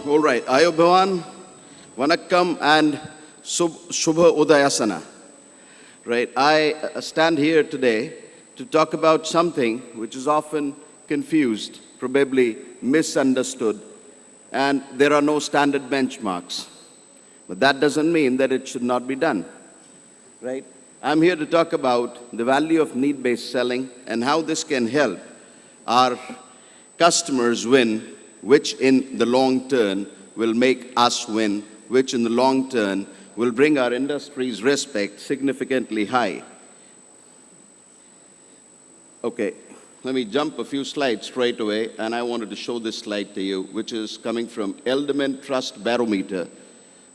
All right. Ayobhavan, Vanakkam, and Shubha Udayasana. Right. I stand here today to talk about something which is often confused, probably misunderstood, and there are no standard benchmarks. But that doesn't mean that it should not be done. Right? I'm here to talk about the value of need-based selling and how this can help our customers win, which in the long term will make us win, which in the long term will bring our industry's respect significantly high. Okay, let me jump a few slides straight away, and I wanted to show this slide to you, which is coming from Edelman Trust Barometer,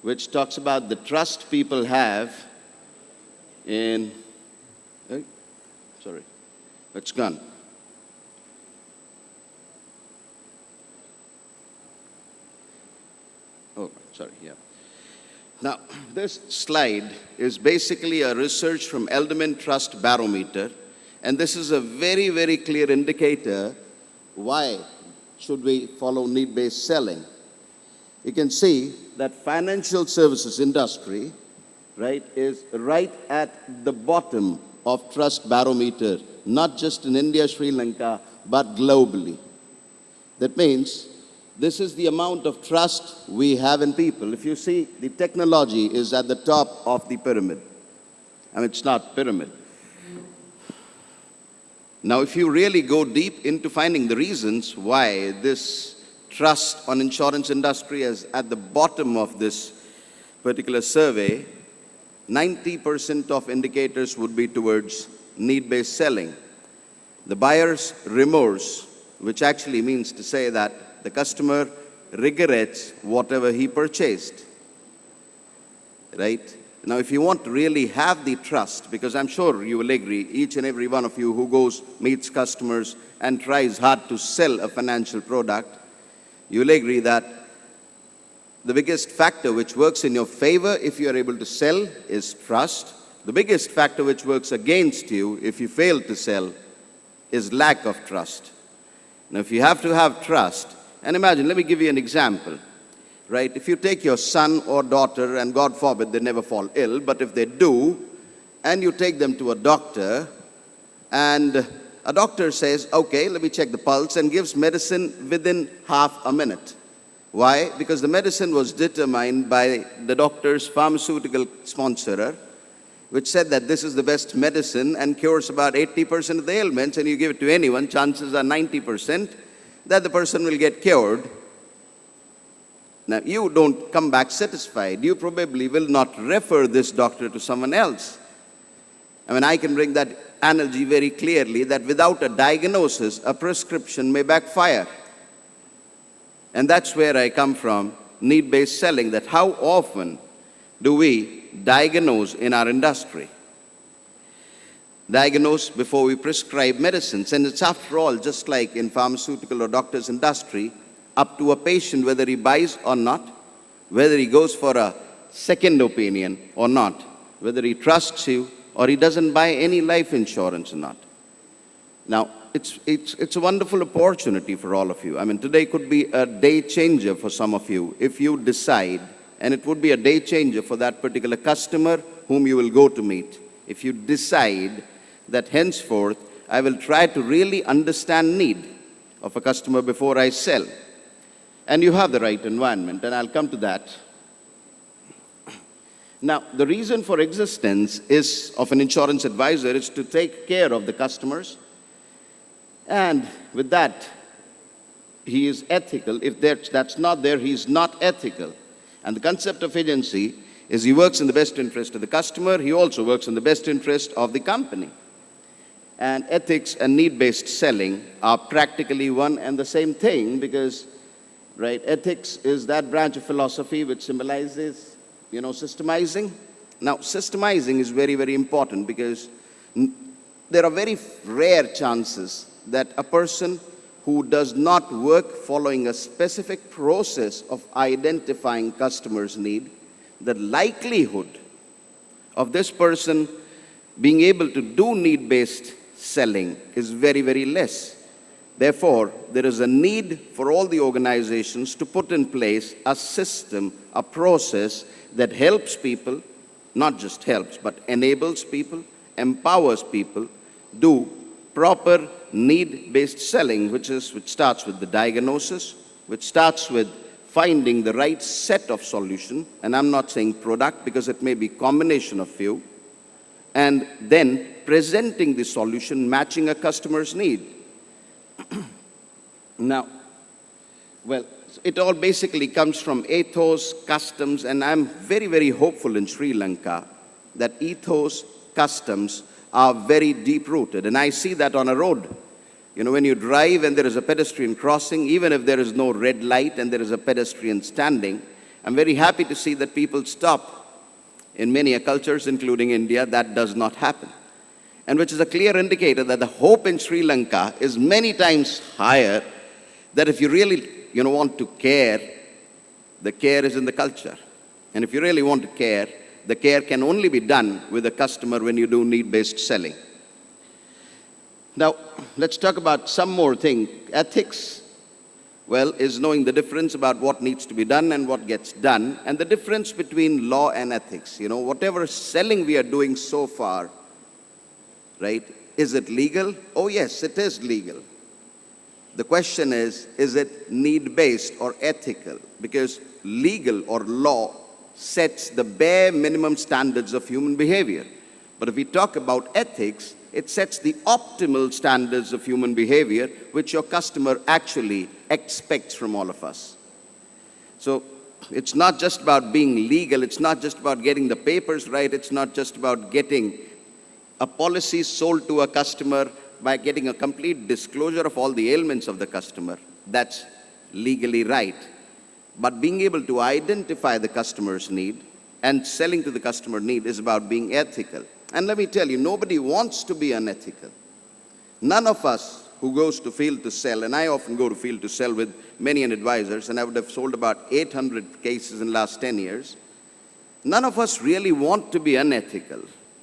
which talks about the trust people have in, sorry, it's gone. Oh, sorry, yeah. Now, this slide is basically a research from Edelman Trust Barometer, and this is a very, very clear indicator why should we follow need-based selling. You can see that financial services industry, right, is right at the bottom of Trust Barometer, not just in India, Sri Lanka, but globally. That means this is the amount of trust we have in people. If you see, the technology is at the top of the pyramid. I mean, it's not pyramid. Now, if you really go deep into finding the reasons why this trust on insurance industry is at the bottom of this particular survey, 90% of indicators would be towards need-based selling. The buyer's remorse, which actually means to say that the customer regrets whatever he purchased, right? Now, if you want to really have the trust, because I'm sure you will agree, each and every one of you who goes, meets customers, and tries hard to sell a financial product, you will agree that the biggest factor which works in your favor if you are able to sell is trust. The biggest factor which works against you if you fail to sell is lack of trust. Now, if you have to have trust, and imagine, let me give you an example, right? If you take your son or daughter, and God forbid they never fall ill, but if they do, and you take them to a doctor, and a doctor says, okay, let me check the pulse, and gives medicine within half a minute. Why? Because the medicine was determined by the doctor's pharmaceutical sponsorer, which said that this is the best medicine and cures about 80% of the ailments, and you give it to anyone, chances are 90% that the person will get cured. Now, you don't come back satisfied. You probably will not refer this doctor to someone else. I mean, I can bring that analogy very clearly that without a diagnosis, a prescription may backfire. And that's where I come from, need-based selling, that how often do we diagnose in our industry? Diagnose before we prescribe medicines. And it's after all, just like in pharmaceutical or doctor's industry, up to a patient whether he buys or not, whether he goes for a second opinion or not, whether he trusts you or he doesn't buy any life insurance or not. Now, it's a wonderful opportunity for all of you. I mean, today could be a day changer for some of you if you decide, and it would be a day changer for that particular customer whom you will go to meet. If you decide that henceforth, I will try to really understand need of a customer before I sell. And you have the right environment, and I'll come to that. Now, the reason for existence of an insurance advisor is to take care of the customers. And with that, he is ethical. If that's not there, he's not ethical. And the concept of agency is he works in the best interest of the customer. He also works in the best interest of the company. And ethics and need-based selling are practically one and the same thing because, right, ethics is that branch of philosophy which symbolizes, systemizing. Now, systemizing is very, very important because there are very rare chances that a person who does not work following a specific process of identifying customers' need, the likelihood of this person being able to do need-based selling is very, very less. Therefore, there is a need for all the organizations to put in place a system, a process that helps people, not just helps, but enables people, empowers people, do proper need-based selling, which starts with the diagnosis, which starts with finding the right set of solution, and I'm not saying product because it may be combination of few, and then presenting the solution matching a customer's need. Now, well, it all basically comes from ethos, customs, and I'm very, very hopeful in Sri Lanka that ethos, customs are very deep-rooted. And I see that on a road. You know, when you drive and there is a pedestrian crossing, even if there is no red light and there is a pedestrian standing, I'm very happy to see that people stop. In many cultures, including India, that does not happen. And which is a clear indicator that the hope in Sri Lanka is many times higher, that if you really want to care, the care is in the culture. And if you really want to care, the care can only be done with a customer when you do need-based selling. Now, let's talk about some more thing. Ethics, well, is knowing the difference about what needs to be done and what gets done, and the difference between law and ethics. You know, whatever selling we are doing so far, right, is it legal? Oh, yes, it is legal. The question is it need-based or ethical? Because legal or law sets the bare minimum standards of human behavior. But if we talk about ethics, it sets the optimal standards of human behavior, which your customer actually expects from all of us. So it's not just about being legal, it's not just about getting the papers right, it's not just about getting a policy sold to a customer by getting a complete disclosure of all the ailments of the customer. That's legally right. But being able to identify the customer's need and selling to the customer need is about being ethical. And let me tell you, nobody wants to be unethical. None of us who goes to field to sell, and I often go to field to sell with many advisors, and I would have sold about 800 cases in the last 10 years. None of us really want to be unethical.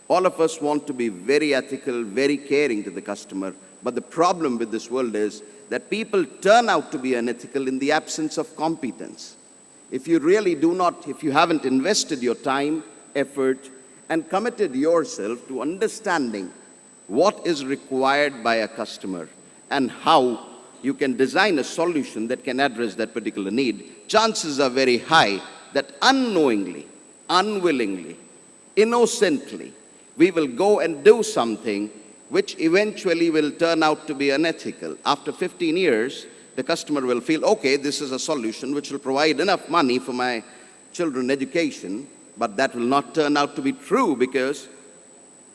All of us want to be very ethical, very caring to the customer. But the problem with this world is that people turn out to be unethical in the absence of competence. If you really do not, if you haven't invested your time, effort, and committed yourself to understanding what is required by a customer and how you can design a solution that can address that particular need, chances are very high that unknowingly, unwillingly, innocently, we will go and do something which eventually will turn out to be unethical. After 15 years, the customer will feel, okay, this is a solution which will provide enough money for my children's education, but that will not turn out to be true because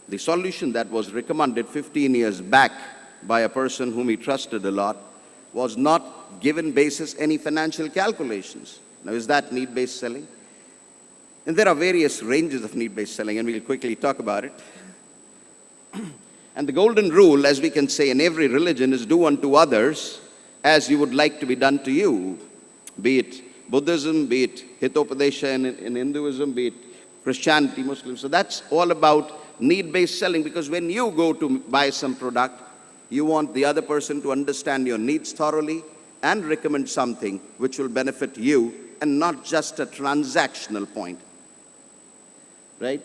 the solution that was recommended 15 years back by a person whom he trusted a lot was not given basis any financial calculations. Now, is that need-based selling? And there are various ranges of need-based selling, and we'll quickly talk about it. And the golden rule, as we can say in every religion, is do unto others as you would like to be done to you. Be it Buddhism, be it Hitopadesha in Hinduism, be it Christianity, Muslim. So that's all about need-based selling, because when you go to buy some product, you want the other person to understand your needs thoroughly and recommend something which will benefit you and not just a transactional point. Right?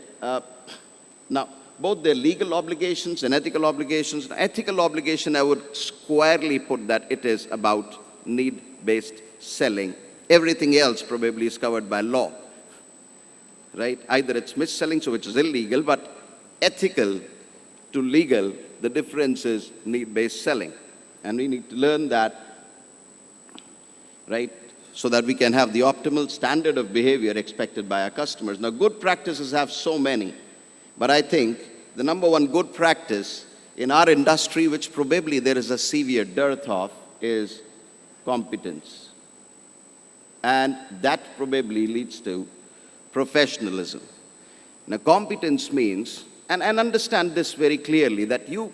Now, both their legal obligations and ethical obligations. Ethical obligation, I would squarely put that it is about need-based selling. Everything else probably is covered by law. Right? Either it's mis-selling, so which is illegal, but ethical to legal, the difference is need-based selling. And we need to learn that, right? So that we can have the optimal standard of behavior expected by our customers. Now, good practices have so many, but I think the number one good practice in our industry, which probably there is a severe dearth of, is competence. And that probably leads to professionalism. Now, competence means, and understand this very clearly, that you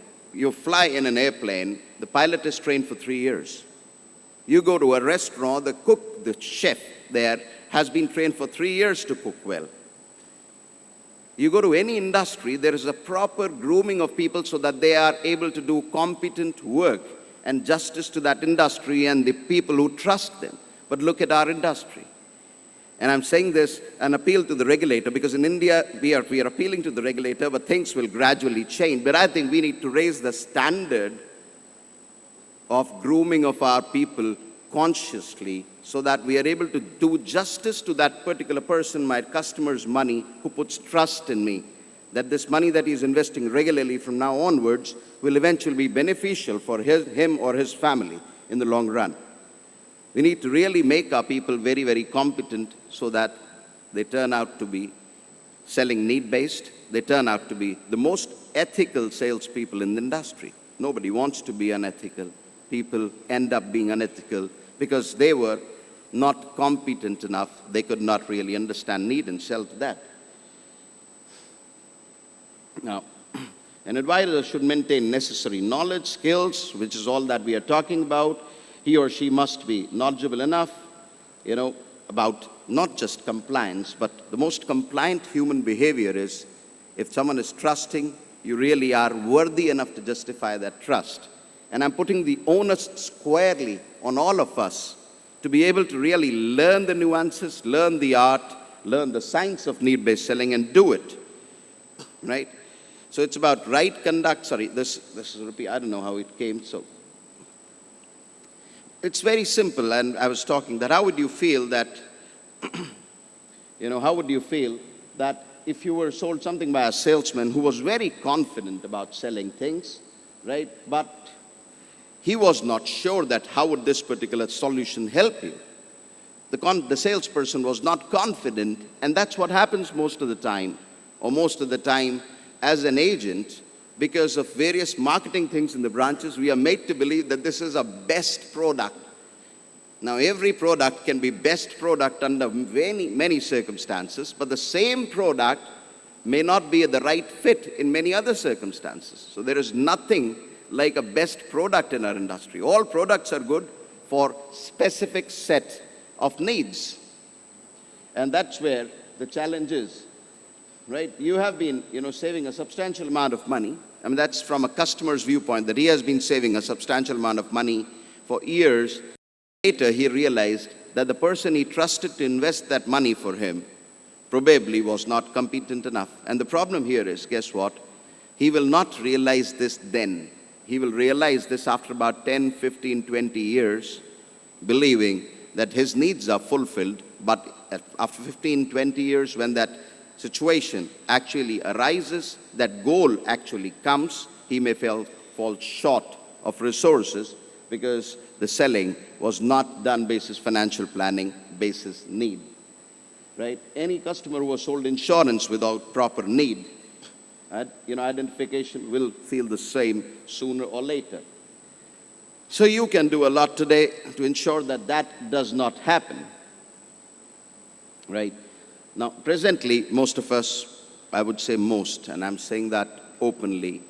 fly in an airplane, the pilot is trained for 3 years. You go to a restaurant, the cook, the chef there has been trained for 3 years to cook well. You go to any industry, there is a proper grooming of people so that they are able to do competent work. and justice to that industry and the people who trust them. But look at our industry. And I'm saying this an appeal to the regulator, because in India we are appealing to the regulator, but things will gradually change. But I think we need to raise the standard of grooming of our people consciously, so that we are able to do justice to that particular person, my customer's money, who puts trust in me, that this money that he's investing regularly from now onwards will eventually be beneficial for him or his family in the long run. We need to really make our people very, very competent, so that they turn out to be selling need-based. They turn out to be the most ethical salespeople in the industry. Nobody wants to be unethical. People end up being unethical because they were not competent enough. They could not really understand need and sell to that. Now, an advisor should maintain necessary knowledge, skills, which is all that we are talking about. He or she must be knowledgeable enough, about not just compliance, but the most compliant human behavior is, if someone is trusting, you really are worthy enough to justify that trust. And I'm putting the onus squarely on all of us to be able to really learn the nuances, learn the art, learn the science of need-based selling and do it, right? So it's about right conduct. Sorry, this is repeat. I don't know how it came. So it's very simple. And I was talking that how would you feel that, how would you feel that if you were sold something by a salesman who was very confident about selling things, right? But he was not sure that how would this particular solution help you. The salesperson was not confident, and that's what happens most of the time, as an agent. Because of various marketing things in the branches, we are made to believe that this is a best product. Now, every product can be best product under many, many circumstances, but the same product may not be the right fit in many other circumstances. So there is nothing like a best product in our industry. All products are good for specific set of needs. And that's where the challenge is, right? You have been, saving a substantial amount of money. I mean, that's from a customer's viewpoint, that he has been saving a substantial amount of money for years. Later, he realized that the person he trusted to invest that money for him probably was not competent enough. And the problem here is, guess what? He will not realize this then. He will realize this after about 10, 15, 20 years, believing that his needs are fulfilled. But after 15, 20 years, when that situation actually arises, that goal actually comes, he may fall short of resources, because the selling was not done basis financial planning, basis need, right? Any customer who was sold insurance without proper need, identification, will feel the same sooner or later. So you can do a lot today to ensure that that does not happen, right? Now, presently, most of us, I would say most, and I'm saying that openly,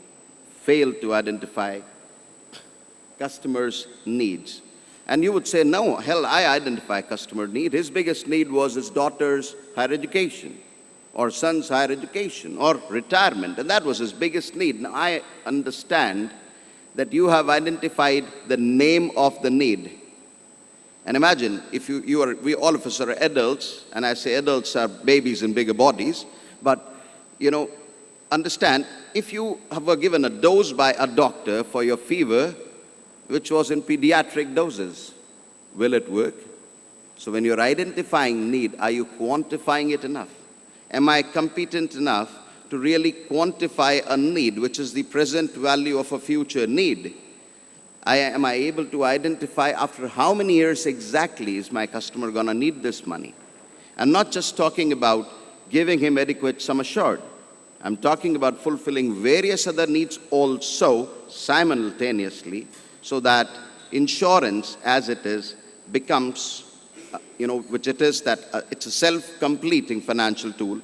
fail to identify customers' needs. And you would say, no, hell, I identify customer need. His biggest need was his daughter's higher education, or son's higher education, or retirement, and that was his biggest need. Now, I understand that you have identified the name of the need. And imagine if we all of us are adults, and I say adults are babies in bigger bodies, but understand, if you were given a dose by a doctor for your fever, which was in pediatric doses, will it work? So when you're identifying need, are you quantifying it enough? Am I competent enough to really quantify a need, which is the present value of a future need? Am I able to identify after how many years exactly is my customer going to need this money? I'm not just talking about giving him adequate sum assured. I'm talking about fulfilling various other needs also simultaneously, so that insurance, as it is, becomes, which it is, that it's a self-completing financial tool,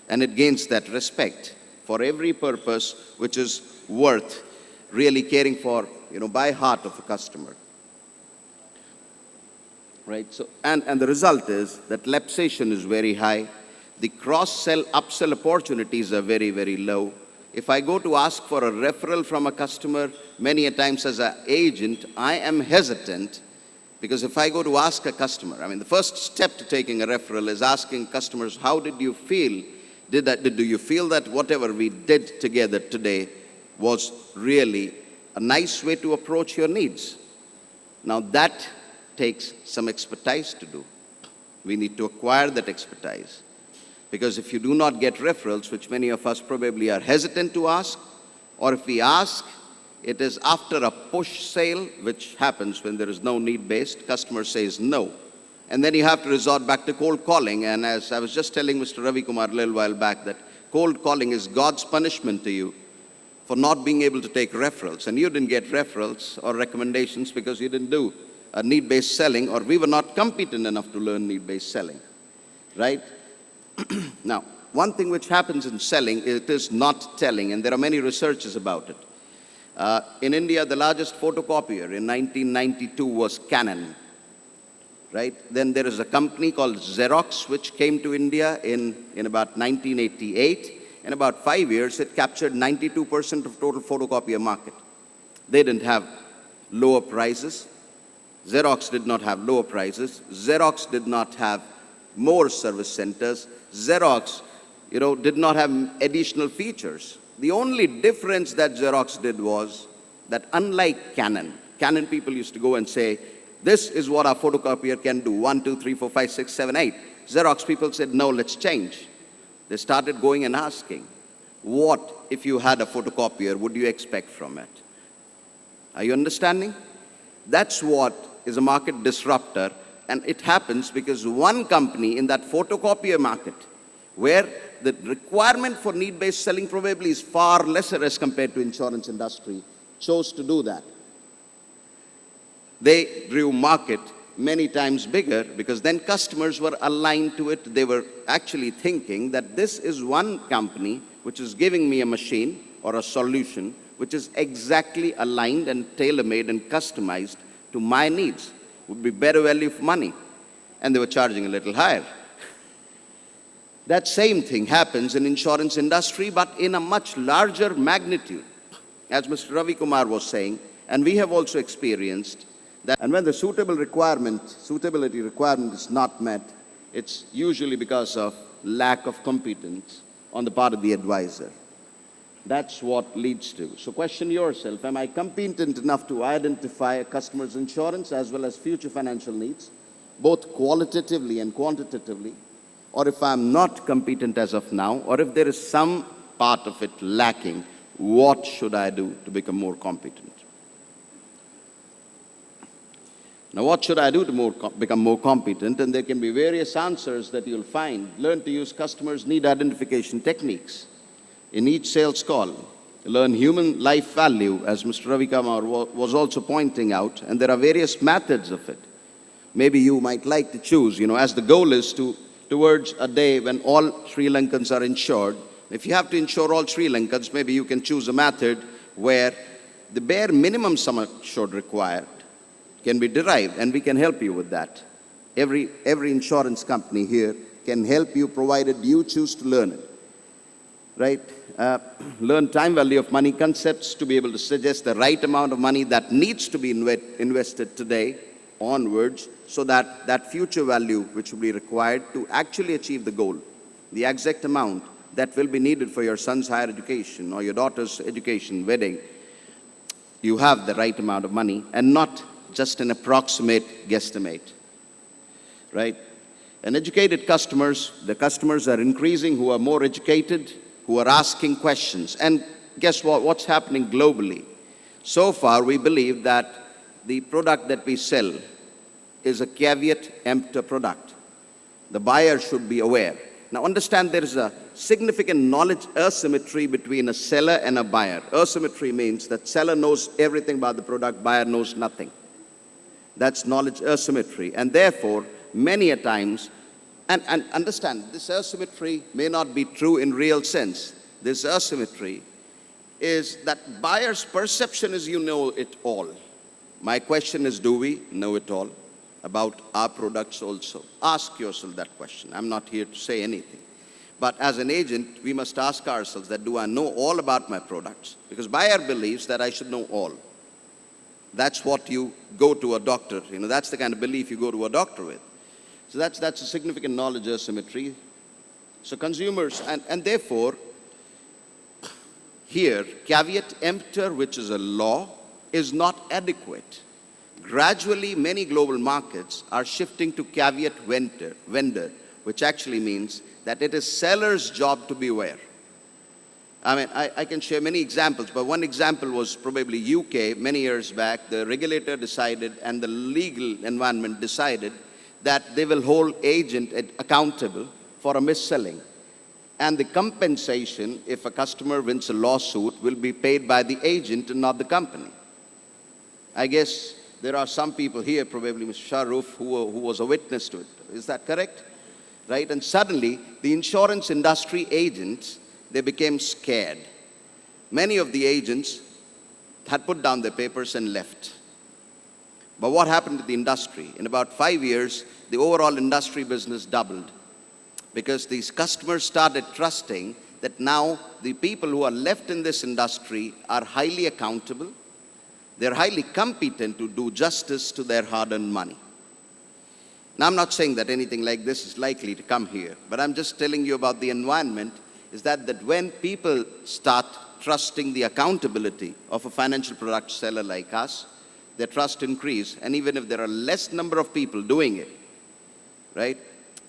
and it gains that respect for every purpose which is worth really caring for, by heart of a customer. Right? So, and the result is that lapsation is very high. The cross-sell, upsell opportunities are very, very low. If I go to ask for a referral from a customer, many a times as an agent, I am hesitant because if I go to ask a customer, I mean, the first step to taking a referral is asking customers, how did you feel? Do you feel that whatever we did together today was really a nice way to approach your needs? Now that takes some expertise to do. We need to acquire that expertise. Because if you do not get referrals, which many of us probably are hesitant to ask, or if we ask, it is after a push sale, which happens when there is no need-based, customer says no. And then you have to resort back to cold calling. And as I was just telling Mr. Ravi Kumar a little while back, that cold calling is God's punishment to you for not being able to take referrals. And you didn't get referrals or recommendations because you didn't do a need-based selling, or we were not competent enough to learn need-based selling, right? Now, one thing which happens in selling, it is not telling, and there are many researches about it. In India, the largest photocopier in 1992 was Canon, right? Then there is a company called Xerox, which came to India in about 1988. In about 5 years, it captured 92% of total photocopier market. They didn't have lower prices. Xerox did not have lower prices. Xerox did not have more service centers. Xerox, did not have additional features. The only difference that Xerox did was that unlike Canon people used to go and say, this is what our photocopier can do, 1, 2, 3, 4, 5, 6, 7, 8. Xerox people said, no, let's change. They started going and asking, what, if you had a photocopier, would you expect from it? Are you understanding? That's what is a market disruptor. And it happens because one company in that photocopier market, where the requirement for need-based selling probably is far lesser as compared to insurance industry, chose to do that. They grew market many times bigger because then customers were aligned to it. They were actually thinking that this is one company which is giving me a machine or a solution which is exactly aligned and tailor-made and customized to my needs. Would be better value for money. And they were charging a little higher. That same thing happens in insurance industry, but in a much larger magnitude. As Mr. Ravi Kumar was saying, and we have also experienced that, and when the suitability requirement is not met, it's usually because of lack of competence on the part of the advisor. That's what leads to. So question yourself, am I competent enough to identify a customer's insurance as well as future financial needs, both qualitatively and quantitatively? Or if I'm not competent as of now, or if there is some part of it lacking, what should I do to become more competent? Now, what should I do to become more competent? And there can be various answers that you'll find. Learn to use customers' need identification techniques in each sales call. Learn human life value, as Mr. Ravi Kumar was also pointing out, and there are various methods of it. Maybe you might like to choose, as the goal is towards a day when all Sri Lankans are insured. If you have to insure all Sri Lankans, maybe you can choose a method where the bare minimum sum assured required can be derived, and we can help you with that. Every insurance company here can help you, provided you choose to learn it. Right? Learn time value of money concepts to be able to suggest the right amount of money that needs to be invested today onwards, so that that future value which will be required to actually achieve the goal, the exact amount that will be needed for your son's higher education or your daughter's education, wedding, you have the right amount of money and not just an approximate guesstimate, right? And educated customers, the customers are increasing who are more educated, who are asking questions. And guess what? What's happening globally? So far, we believe that the product that we sell is a caveat emptor product. The buyer should be aware. Now understand there is a significant knowledge asymmetry between a seller and a buyer. Asymmetry means that seller knows everything about the product, buyer knows nothing. That's knowledge asymmetry. And therefore, many a times, and understand, this asymmetry may not be true in real sense. This asymmetry is that buyer's perception is you know it all. My question is, do we know it all about our products also? Ask yourself that question. I'm not here to say anything. But as an agent, we must ask ourselves that, do I know all about my products? Because buyer believes that I should know all. That's what you go to a doctor. That's the kind of belief you go to a doctor with. So that's a significant knowledge asymmetry. So consumers, and therefore, here, caveat emptor, which is a law, is not adequate. Gradually, many global markets are shifting to caveat vendor, which actually means that it is seller's job to beware. I can share many examples, but one example was probably UK many years back. The regulator decided and the legal environment decided that they will hold agent accountable for a mis-selling. And the compensation, if a customer wins a lawsuit, will be paid by the agent and not the company. I guess there are some people here, probably Mr. Shahrukh, who was a witness to it. Is that correct? Right? And suddenly, the insurance industry agents, they became scared. Many of the agents had put down their papers and left. But what happened to the industry? In about 5 years, the overall industry business doubled, because these customers started trusting that now the people who are left in this industry are highly accountable. They're highly competent to do justice to their hard-earned money. Now, I'm not saying that anything like this is likely to come here, but I'm just telling you about the environment, is that when people start trusting the accountability of a financial product seller like us, their trust increase, and even if there are less number of people doing it, right,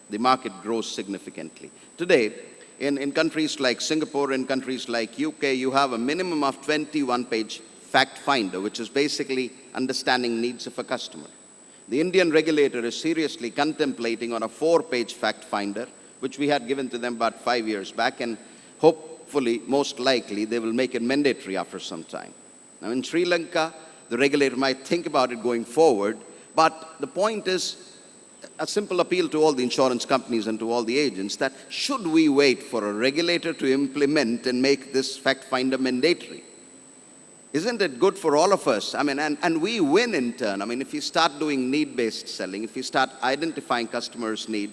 the market grows significantly. Today, in countries like Singapore, in countries like UK, you have a minimum of 21-page fact finder, which is basically understanding needs of a customer. The Indian regulator is seriously contemplating on a 4-page fact finder, which we had given to them about 5 years back, and hopefully, most likely, they will make it mandatory after some time. Now, in Sri Lanka, the regulator might think about it going forward, but the point is a simple appeal to all the insurance companies and to all the agents that should we wait for a regulator to implement and make this fact finder mandatory? Isn't it good for all of us? And we win in turn. If you start doing need-based selling, if you start identifying customers' need,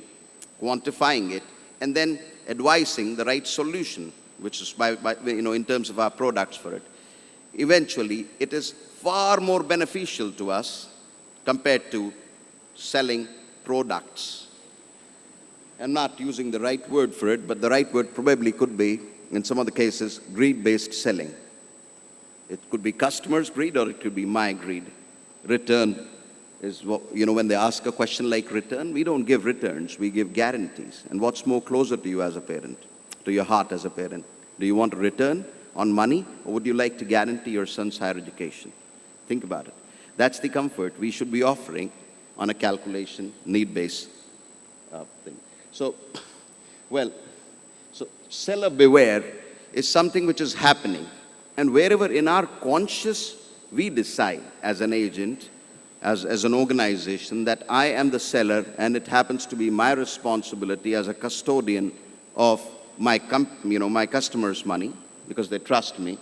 quantifying it, and then advising the right solution, which is in terms of our products for it, eventually it is far more beneficial to us compared to selling products. I'm not using the right word for it, but the right word probably could be, in some of the cases, greed-based selling. It could be customers' greed or it could be my greed. Return is what, when they ask a question like return, we don't give returns, we give guarantees. And what's more closer to you as a parent, to your heart as a parent? Do you want a return on money, or would you like to guarantee your son's higher education? Think about it. That's the comfort we should be offering on a calculation, need-based thing. So seller beware is something which is happening. And wherever in our conscious we decide as an agent, as an organization, that I am the seller and it happens to be my responsibility as a custodian of my customers' money, because they trust me,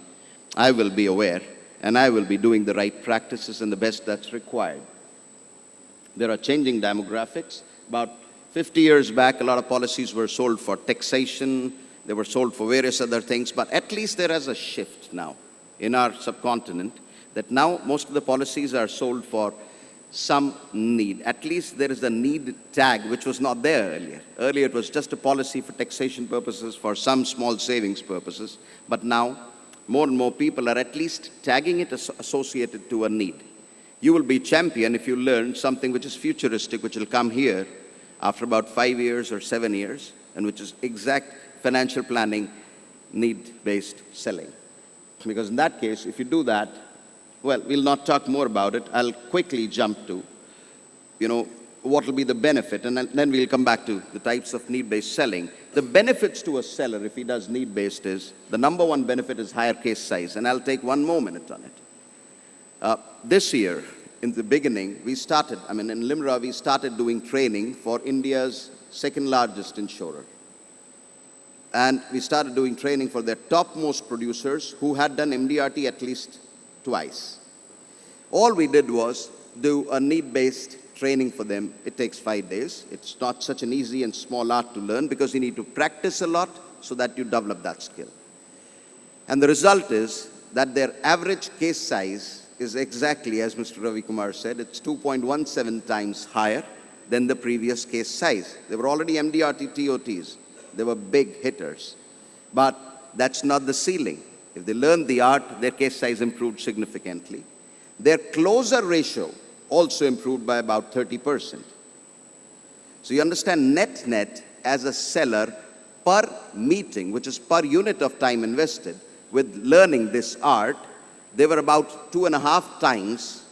I will be aware and I will be doing the right practices and the best that's required. There are changing demographics. About 50 years back, a lot of policies were sold for taxation. They were sold for various other things, but at least there is a shift now in our subcontinent that now most of the policies are sold for some need. At least there is a need tag, which was not there earlier. Earlier it was just a policy for taxation purposes, for some small savings purposes, but now more and more people are at least tagging it associated to a need. You will be champion if you learn something which is futuristic, which will come here after about 5 years or 7 years, and which is exact financial planning, need-based selling. Because in that case, if you do that, well, we'll not talk more about it. I'll quickly jump to, what will be the benefit, and then we'll come back to the types of need-based selling. The benefits to a seller, if he does need-based, is, the number one benefit is higher case size, and I'll take 1 more minute on it. This year, in the beginning, we started, in Limra, we started doing training for India's second largest insurer. And we started doing training for their topmost producers who had done MDRT at least twice. All we did was do a need-based training for them, it takes 5 days. It's not such an easy and small art to learn because you need to practice a lot so that you develop that skill. And the result is that their average case size is exactly, as Mr. Ravi Kumar said, it's 2.17 times higher than the previous case size. They were already MDRT TOTs. They were big hitters. But that's not the ceiling. If they learned the art, their case size improved significantly. Their closer ratio also improved by about 30%. So you understand net as a seller per meeting, which is per unit of time invested, with learning this art, they were about 2.5 times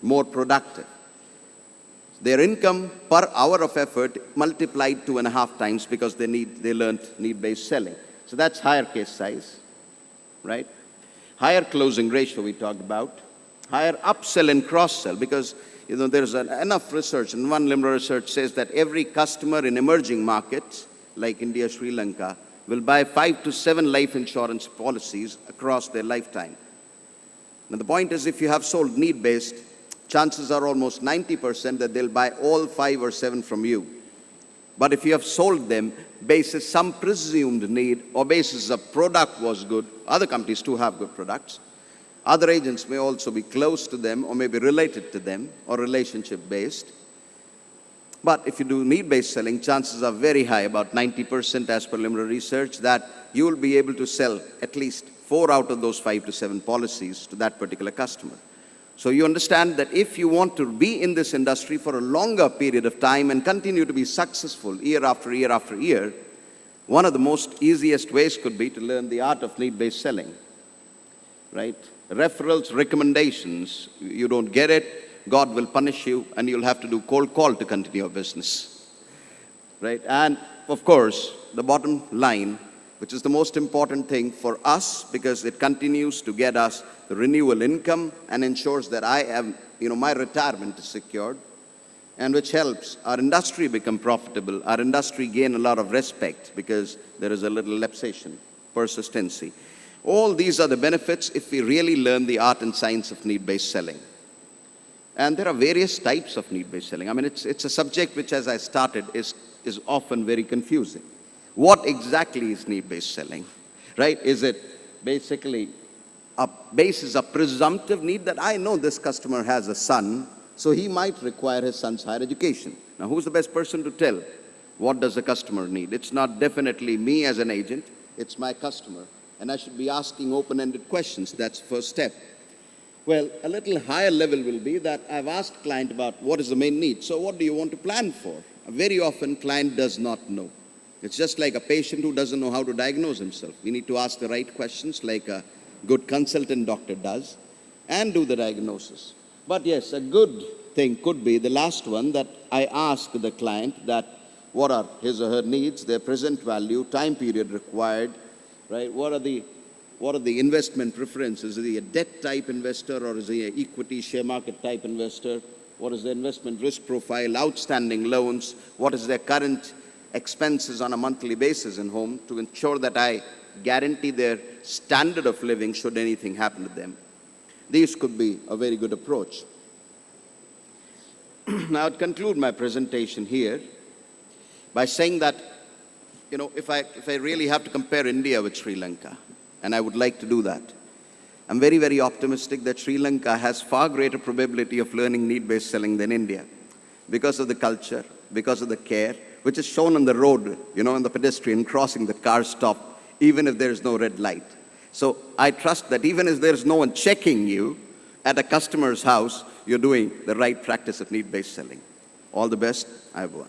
more productive. Their income per hour of effort multiplied 2.5 times because they learned need-based selling. So that's higher case size, right? Higher closing ratio we talked about. Higher upsell and cross-sell because there's enough research, and one LIMRA research says that every customer in emerging markets like India, Sri Lanka, will buy 5 to 7 life insurance policies across their lifetime. Now the point is, if you have sold need-based, chances are almost 90% that they'll buy all 5 or 7 from you. But if you have sold them basis some presumed need or basis a product was good, other companies too have good products. Other agents may also be close to them or maybe related to them or relationship-based. But if you do need-based selling, chances are very high, about 90% as per LIMRA research, that you will be able to sell at least 4 out of those 5 to 7 policies to that particular customer. So you understand that if you want to be in this industry for a longer period of time and continue to be successful year after year after year, one of the most easiest ways could be to learn the art of need-based selling, right? Referrals, recommendations, you don't get it, God will punish you, and you'll have to do cold call to continue your business, right? And of course, the bottom line, which is the most important thing for us because it continues to get us the renewal income and ensures that my retirement is secured, and which helps our industry become profitable, our industry gain a lot of respect because there is a little lapsation, persistency. All these are the benefits if we really learn the art and science of need-based selling. And there are various types of need-based selling. I mean, it's a subject which, as I started, is often very confusing. What exactly is need-based selling, right? Is it basically a basis of presumptive need that I know this customer has a son, so he might require his son's higher education. Now, who's the best person to tell what does the customer need? It's not definitely me as an agent, it's my customer. And I should be asking open-ended questions. That's the first step. Well, a little higher level will be that I've asked client about what is the main need. So what do you want to plan for? Very often, client does not know. It's just like a patient who doesn't know how to diagnose himself. We need to ask the right questions like a good consultant doctor does and do the diagnosis. But yes, a good thing could be the last one, that I ask the client that what are his or her needs, their present value, time period required, right? What are the investment preferences? Is he a debt type investor or is he an equity share market type investor? What is the investment risk profile, outstanding loans? What is their current expenses on a monthly basis in home to ensure that I guarantee their standard of living should anything happen to them? These could be a very good approach. Now, I'd conclude my presentation here by saying that, if I really have to compare India with Sri Lanka, and I would like to do that, I'm very, very optimistic that Sri Lanka has far greater probability of learning need-based selling than India because of the culture, because of the care, which is shown on the road, in the pedestrian crossing, the cars stop, even if there is no red light. So I trust that even if there is no one checking you at a customer's house, you're doing the right practice of need-based selling. All the best. I have one.